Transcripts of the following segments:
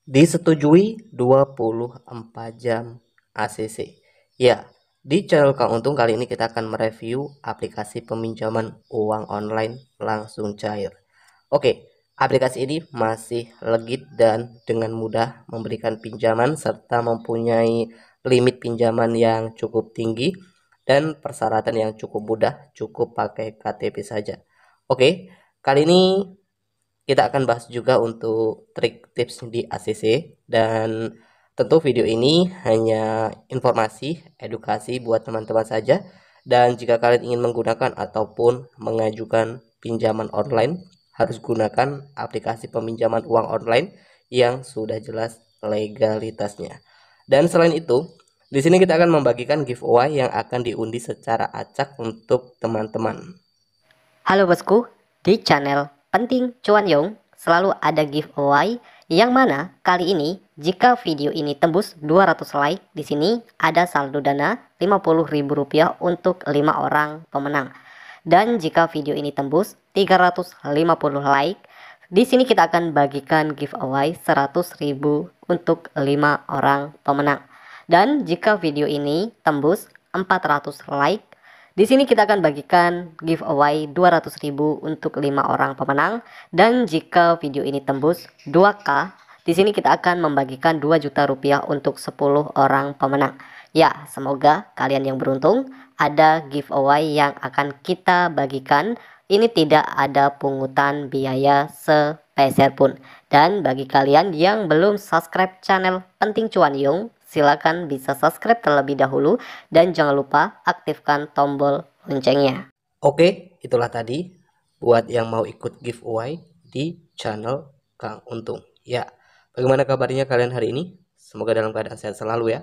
Disetujui 24 jam ACC. Ya, di channel Kang Untung kali ini kita akan mereview aplikasi peminjaman uang online langsung cair. Oke, aplikasi ini masih legit dan dengan mudah memberikan pinjaman serta mempunyai limit pinjaman yang cukup tinggi dan persyaratan yang cukup mudah, cukup pakai KTP saja. Oke, kali ini kita akan bahas juga untuk trik tips di ACC, dan tentu video ini hanya informasi edukasi buat teman-teman saja. Dan jika kalian ingin menggunakan ataupun mengajukan pinjaman online, harus gunakan aplikasi peminjaman uang online yang sudah jelas legalitasnya. Dan selain itu, di sini kita akan membagikan giveaway yang akan diundi secara acak untuk teman-teman. Halo bosku, di channel Penting Cuan Yung selalu ada giveaway yang mana kali ini jika video ini tembus 200 like, di sini ada saldo dana Rp50.000 untuk 5 orang pemenang. Dan jika video ini tembus 350 like, di sini kita akan bagikan giveaway 100.000 untuk 5 orang pemenang. Dan jika video ini tembus 400 like, di sini kita akan bagikan giveaway 200.000 untuk 5 orang pemenang. Dan jika video ini tembus 2K, di sini kita akan membagikan 2 juta rupiah untuk 10 orang pemenang. Ya, semoga kalian yang beruntung. Ada giveaway yang akan kita bagikan. Ini tidak ada pungutan biaya sepeser pun. Dan bagi kalian yang belum subscribe channel Penting Cuan Yung, silakan bisa subscribe terlebih dahulu dan jangan lupa aktifkan tombol loncengnya. Oke, itulah tadi buat yang mau ikut giveaway di channel Kang Untung. Ya, bagaimana kabarnya kalian hari ini? Semoga dalam keadaan sehat selalu ya,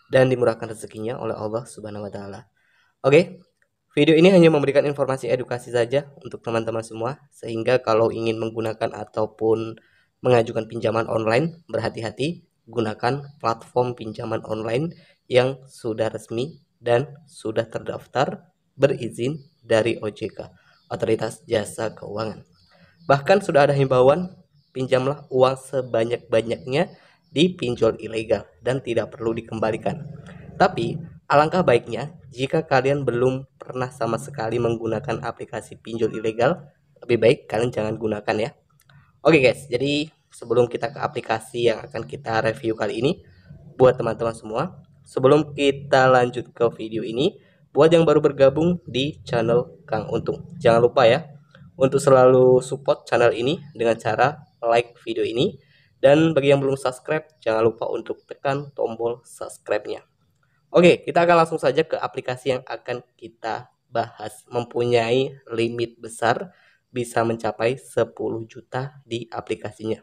dan dimurahkan rezekinya oleh Allah Subhanahu wa taala. Oke, video ini hanya memberikan informasi edukasi saja untuk teman-teman semua, sehingga kalau ingin menggunakan ataupun mengajukan pinjaman online, berhati-hati, gunakan platform pinjaman online yang sudah resmi dan sudah terdaftar berizin dari OJK, Otoritas Jasa Keuangan. Bahkan sudah ada himbauan, pinjamlah uang sebanyak-banyaknya di pinjol ilegal dan tidak perlu dikembalikan. Tapi alangkah baiknya jika kalian belum pernah sama sekali menggunakan aplikasi pinjol ilegal, lebih baik kalian jangan gunakan ya. Oke guys, jadi sebelum kita ke aplikasi yang akan kita review kali ini, buat teman-teman semua, sebelum kita lanjut ke video ini, buat yang baru bergabung di channel Kang Untung, jangan lupa ya untuk selalu support channel ini dengan cara like video ini. Dan bagi yang belum subscribe, jangan lupa untuk tekan tombol subscribe-nya. Oke, kita akan langsung saja ke aplikasi yang akan kita bahas. Mempunyai limit besar, bisa mencapai 10 juta di aplikasinya.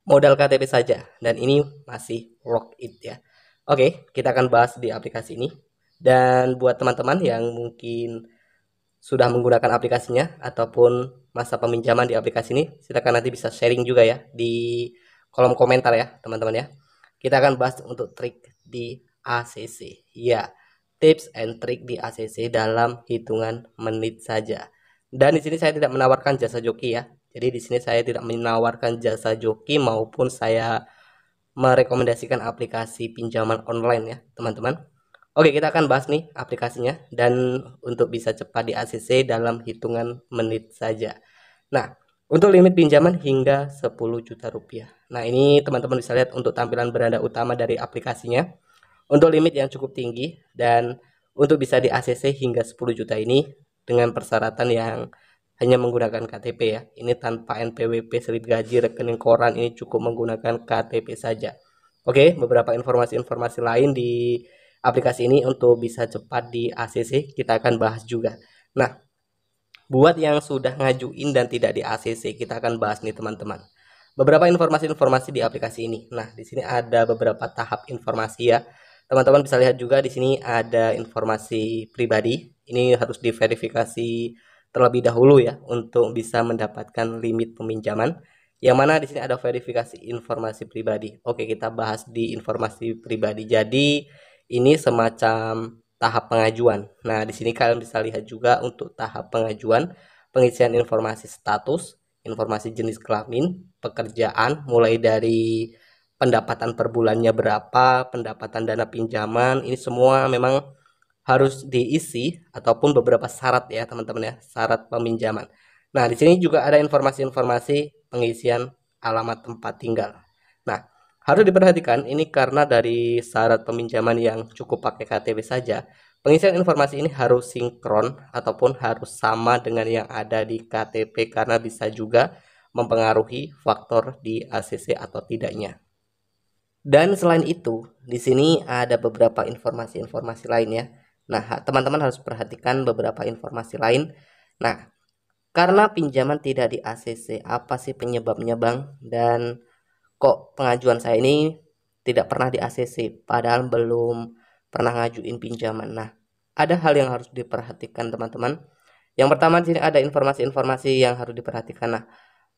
Modal KTP saja, dan ini masih lock it ya. Oke, kita akan bahas di aplikasi ini. Dan buat teman-teman yang mungkin sudah menggunakan aplikasinya ataupun masa peminjaman di aplikasi ini, silakan nanti bisa sharing juga ya di kolom komentar ya teman-teman ya. Kita akan bahas untuk trik di ACC. Ya, tips and trik di ACC dalam hitungan menit saja. Dan di sini saya tidak menawarkan jasa joki ya. Jadi di sini saya tidak menawarkan jasa joki maupun saya merekomendasikan aplikasi pinjaman online ya, teman-teman. Oke, kita akan bahas nih aplikasinya dan untuk bisa cepat di ACC dalam hitungan menit saja. Nah, untuk limit pinjaman hingga 10 juta rupiah. Nah, ini teman-teman bisa lihat untuk tampilan beranda utama dari aplikasinya. Untuk limit yang cukup tinggi dan untuk bisa di ACC hingga 10 juta ini dengan persyaratan yang hanya menggunakan KTP ya. Ini tanpa NPWP, slip gaji, rekening koran, ini cukup menggunakan KTP saja. Oke, beberapa informasi-informasi lain di aplikasi ini untuk bisa cepat di ACC kita akan bahas juga. Nah, buat yang sudah ngajuin dan tidak di ACC, kita akan bahas nih teman-teman. Beberapa informasi-informasi di aplikasi ini. Nah, di sini ada beberapa tahap informasi ya. Teman-teman bisa lihat juga di sini ada informasi pribadi. Ini harus diverifikasi terlebih dahulu ya untuk bisa mendapatkan limit peminjaman. Yang mana di sini ada verifikasi informasi pribadi. Oke, kita bahas di informasi pribadi. Jadi ini semacam tahap pengajuan. Nah, di sini kalian bisa lihat juga untuk tahap pengajuan, pengisian informasi status, informasi jenis kelamin, pekerjaan, mulai dari pendapatan per bulannya berapa, pendapatan dana pinjaman, ini semua memang harus diisi ataupun beberapa syarat ya teman-teman ya, syarat peminjaman. Nah, di sini juga ada informasi-informasi pengisian alamat tempat tinggal. Nah, harus diperhatikan ini karena dari syarat peminjaman yang cukup pakai KTP saja, pengisian informasi ini harus sinkron ataupun harus sama dengan yang ada di KTP karena bisa juga mempengaruhi faktor di ACC atau tidaknya. Dan selain itu, di sini ada beberapa informasi-informasi lain ya. Nah, teman-teman harus perhatikan beberapa informasi lain. Nah, karena pinjaman tidak di ACC, apa sih penyebabnya, Bang? Dan kok pengajuan saya ini tidak pernah di ACC, padahal belum pernah ngajuin pinjaman. Nah, ada hal yang harus diperhatikan, teman-teman. Yang pertama, di sini ada informasi-informasi yang harus diperhatikan. Nah,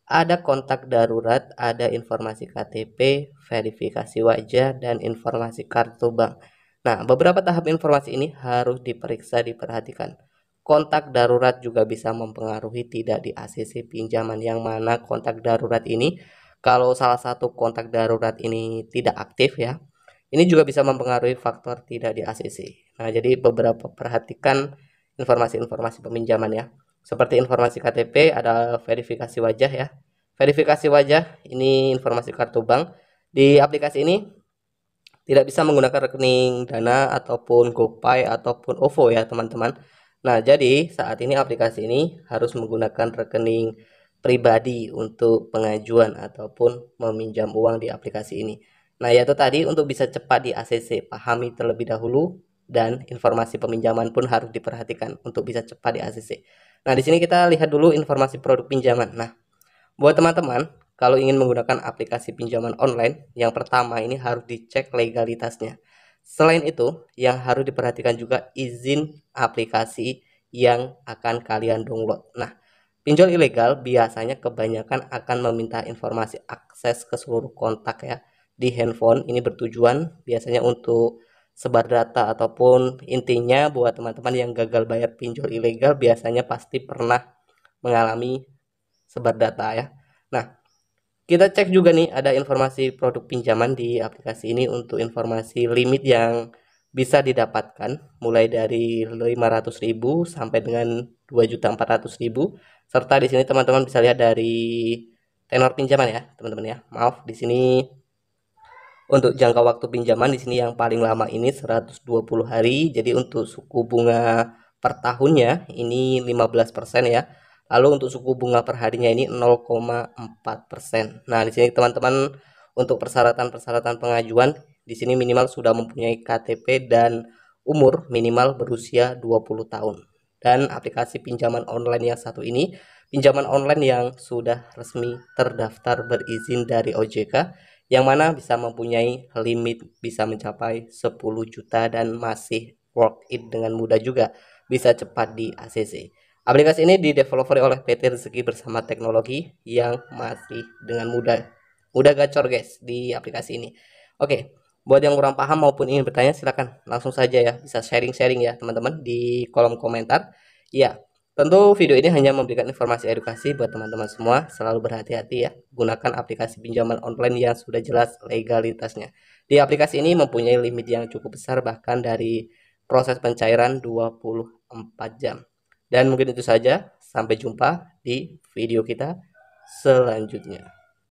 ada kontak darurat, ada informasi KTP, verifikasi wajah, dan informasi kartu bank. Nah, beberapa tahap informasi ini harus diperiksa, diperhatikan. Kontak darurat juga bisa mempengaruhi tidak di ACC pinjaman, yang mana kontak darurat ini, kalau salah satu kontak darurat ini tidak aktif ya, ini juga bisa mempengaruhi faktor tidak di ACC. Nah, jadi beberapa perhatikan informasi-informasi peminjaman ya. Seperti informasi KTP, ada verifikasi wajah ya. Verifikasi wajah ini informasi kartu bank. Di aplikasi ini tidak bisa menggunakan rekening Dana ataupun GoPay ataupun OVO ya teman-teman. Nah, jadi saat ini aplikasi ini harus menggunakan rekening pribadi untuk pengajuan ataupun meminjam uang di aplikasi ini. Nah, yaitu tadi untuk bisa cepat di ACC, pahami terlebih dahulu dan informasi peminjaman pun harus diperhatikan untuk bisa cepat di ACC. Nah, di sini kita lihat dulu informasi produk pinjaman. Nah, buat teman-teman, kalau ingin menggunakan aplikasi pinjaman online, yang pertama ini harus dicek legalitasnya. Selain itu, yang harus diperhatikan juga izin aplikasi yang akan kalian download. Nah, pinjol ilegal biasanya kebanyakan akan meminta informasi akses ke seluruh kontak ya di handphone. Ini bertujuan biasanya untuk sebar data ataupun intinya buat teman-teman yang gagal bayar pinjol ilegal biasanya pasti pernah mengalami sebar data ya. Nah, kita cek juga nih ada informasi produk pinjaman di aplikasi ini untuk informasi limit yang bisa didapatkan mulai dari 500.000 sampai dengan 2.400.000, serta di sini teman-teman bisa lihat dari tenor pinjaman ya, teman-teman ya. Maaf, di sini untuk jangka waktu pinjaman di sini yang paling lama ini 120 hari. Jadi untuk suku bunga per tahunnya ini 15% ya. Lalu untuk suku bunga per harinya ini 0,4%. Nah, di sini teman-teman untuk persyaratan-persyaratan pengajuan di sini minimal sudah mempunyai KTP dan umur minimal berusia 20 tahun. Dan aplikasi pinjaman online yang satu ini, pinjaman online yang sudah resmi terdaftar berizin dari OJK, yang mana bisa mempunyai limit bisa mencapai 10 juta dan masih work it dengan mudah juga, bisa cepat di ACC. Aplikasi ini dideveloper oleh PT Rezeki bersama teknologi yang masih dengan mudah gacor guys di aplikasi ini. Oke, buat yang kurang paham maupun ingin bertanya silakan langsung saja ya, bisa sharing-sharing ya teman-teman di kolom komentar. Ya, tentu video ini hanya memberikan informasi edukasi buat teman-teman semua. Selalu berhati-hati ya, gunakan aplikasi pinjaman online yang sudah jelas legalitasnya. Di aplikasi ini mempunyai limit yang cukup besar, bahkan dari proses pencairan 24 jam. Dan mungkin itu saja, sampai jumpa di video kita selanjutnya.